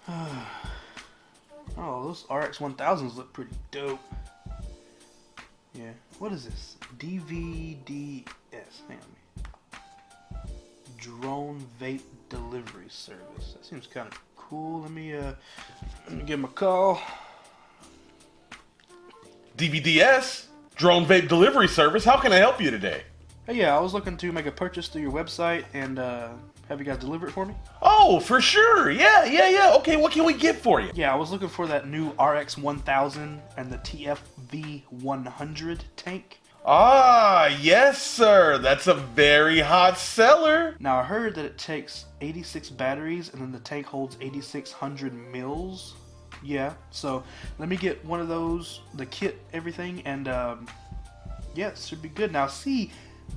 Oh, those RX-1000s look pretty dope. Yeah. What is this? DVDS. Hang on. Drone Vape Delivery Service. That seems kind of cool. Let me give him a call. DVDS, Drone Vape Delivery Service. How can I help you today? Hey, yeah, I was looking to make a purchase through your website and have you guys deliver it for me? Oh, for sure. Yeah. Okay, what can we get for you? Yeah, I was looking for that new RX-1000 and the TFV-100 tank. Ah, yes, sir. That's a very hot seller. Now, I heard that it takes 86 batteries and then the tank holds 8,600 mils. Yeah, so let me get one of those, the kit, everything, and yeah, it should be good. Now, see,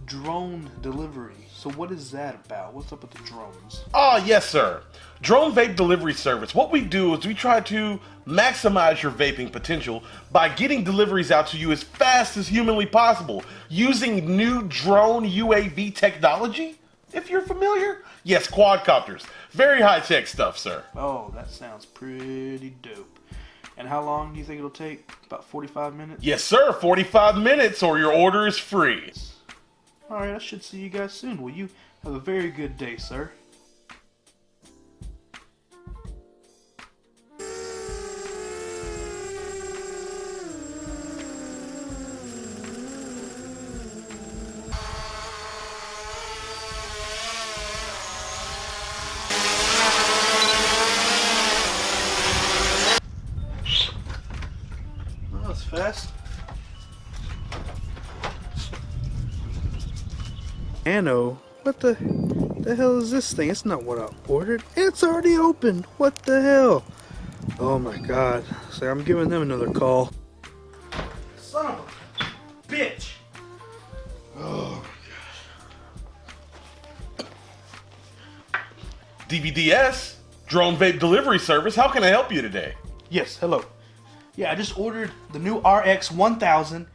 drone delivery. So what is that about? What's up with the drones? Ah, yes, sir. Drone Vape Delivery Service. What we do is we try to maximize your vaping potential by getting deliveries out to you as fast as humanly possible using new drone UAV technology. If you're familiar, yes, quadcopters. Very high-tech stuff, sir. Oh, that sounds pretty dope. And how long do you think it'll take? About 45 minutes? Yes, sir. 45 minutes or your order is free. Alright, I should see you guys soon. Well, you have a very good day, sir. Well, that was fast. Nano? What the hell is this thing? It's not what I ordered. It's already open. What the hell? Oh my god. So I'm giving them another call. Son of a bitch! Oh my gosh. DVDS, Drone Vape Delivery Service. How can I help you today? Yes, hello. Yeah, I just ordered the new RX-1000,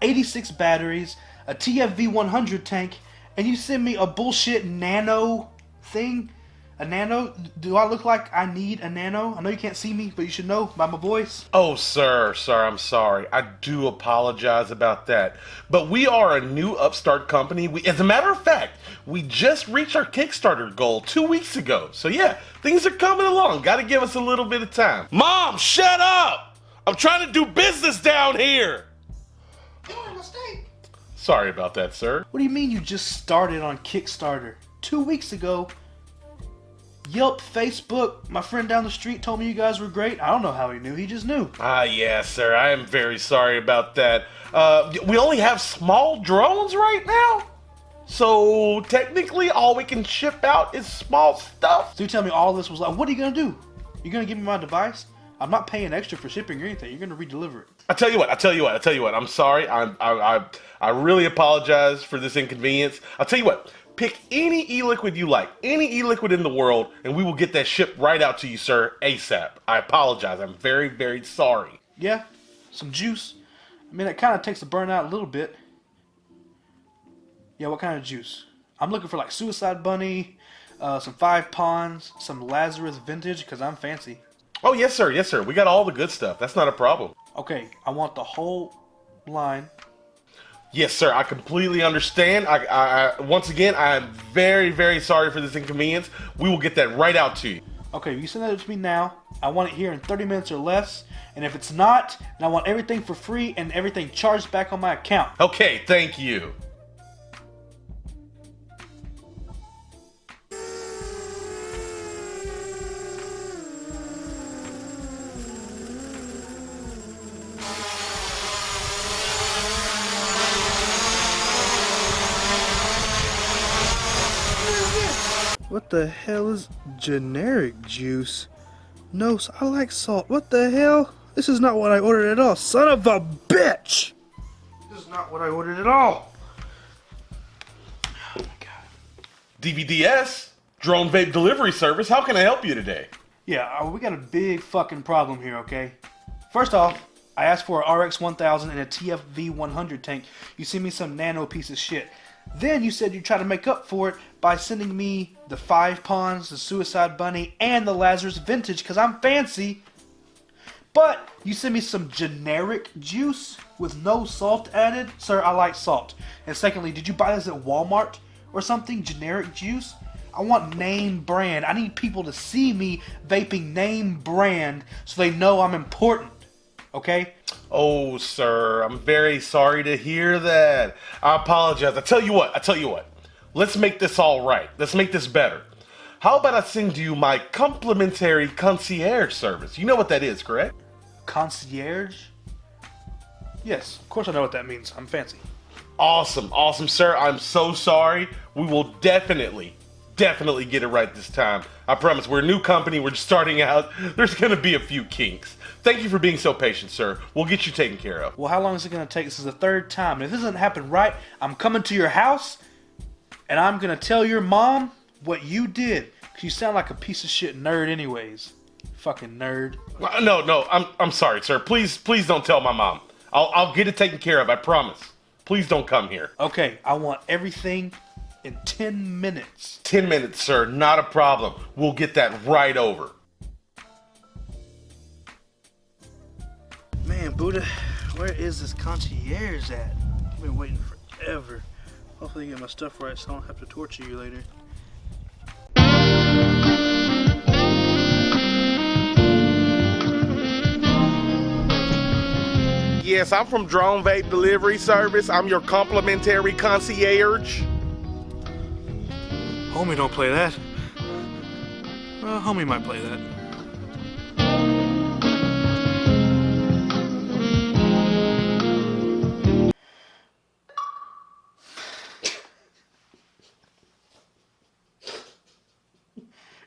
86 batteries, a TFV-100 tank, and you send me a bullshit nano thing? A nano? Do I look like I need a nano? I know you can't see me, but you should know by my voice. Oh, sir, I'm sorry. I do apologize about that. But we are a new upstart company. As a matter of fact, we just reached our Kickstarter goal 2 weeks ago. So yeah, things are coming along. Gotta give us a little bit of time. Mom, shut up! I'm trying to do business down here! Sorry about that, sir. What do you mean you just started on Kickstarter? 2 weeks ago, Yelp, Facebook, my friend down the street told me you guys were great. I don't know how he knew. He just knew. Ah, yeah, sir. I am very sorry about that. We only have small drones right now. So technically all we can ship out is small stuff. So you tell me all this was like, what are you going to do? You're going to give me my device? I'm not paying extra for shipping or anything. You're going to redeliver it. I tell you what. I'm sorry. I really apologize for this inconvenience. I'll tell you what. Pick any e-liquid you like, any e-liquid in the world, and we will get that shipped right out to you, sir, ASAP. I apologize. I'm very, very sorry. Yeah, some juice. I mean, it kind of takes the burn out a little bit. Yeah, what kind of juice? I'm looking for like Suicide Bunny, some Five Ponds, some Lazarus Vintage, because I'm fancy. Oh, yes, sir. Yes, sir. We got all the good stuff. That's not a problem. Okay, I want the whole line. Yes, sir. I completely understand. Once again, I am very, very sorry for this inconvenience. We will get that right out to you. Okay, you send that to me now. I want it here in 30 minutes or less. And if it's not, then I want everything for free and everything charged back on my account. Okay, thank you. What the hell is generic juice? No, I like salt. What the hell? This is not what I ordered at all. Son of a bitch! This is not what I ordered at all. Oh my god. DVDS, Drone Vape Delivery Service. How can I help you today? Yeah, we got a big fucking problem here, okay? First off, I asked for an RX-1000 and a TFV-100 tank. You send me some nano piece of shit. Then you said you'd try to make up for it by sending me the 5 Ponds, the Suicide Bunny, and the Lazarus Vintage because I'm fancy. But you sent me some generic juice with no salt added. Sir, I like salt. And secondly, did you buy this at Walmart or something? Generic juice? I want name brand. I need people to see me vaping name brand so they know I'm important. Okay? Oh, sir, I'm very sorry to hear that. I apologize. I tell you what. Let's make this all right. Let's make this better. How about I send you my complimentary concierge service? You know what that is, correct? Concierge? Yes, of course I know what that means. I'm fancy. Awesome, sir. I'm so sorry. We will definitely get it right this time. I promise. We're a new company. We're just starting out. There's going to be a few kinks. Thank you for being so patient, sir. We'll get you taken care of. Well, how long is it going to take? This is the 3rd time. And if this doesn't happen right, I'm coming to your house and I'm going to tell your mom what you did. Because you sound like a piece of shit nerd anyways. Fucking nerd. No, I'm sorry, sir. Please don't tell my mom. I'll get it taken care of, I promise. Please don't come here. Okay, I want everything in 10 minutes. 10 minutes, sir. Not a problem. We'll get that right over. Man, Buddha, where is this concierge at? I've been waiting forever. Hopefully I get my stuff right so I don't have to torture you later. Yes, I'm from Drone Vape Delivery Service. I'm your complimentary concierge. Homie don't play that. Well, homie might play that.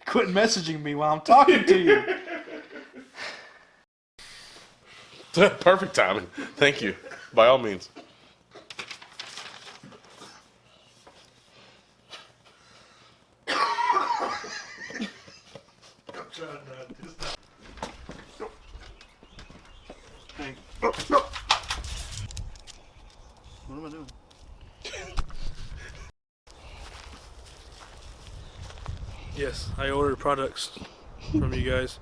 Quit messaging me while I'm talking to you. Perfect timing. Thank you. By all means. Hey. What am I doing? Yes, I ordered products from you guys.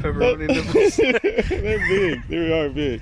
Pepperoni nipples. They're big. They are big.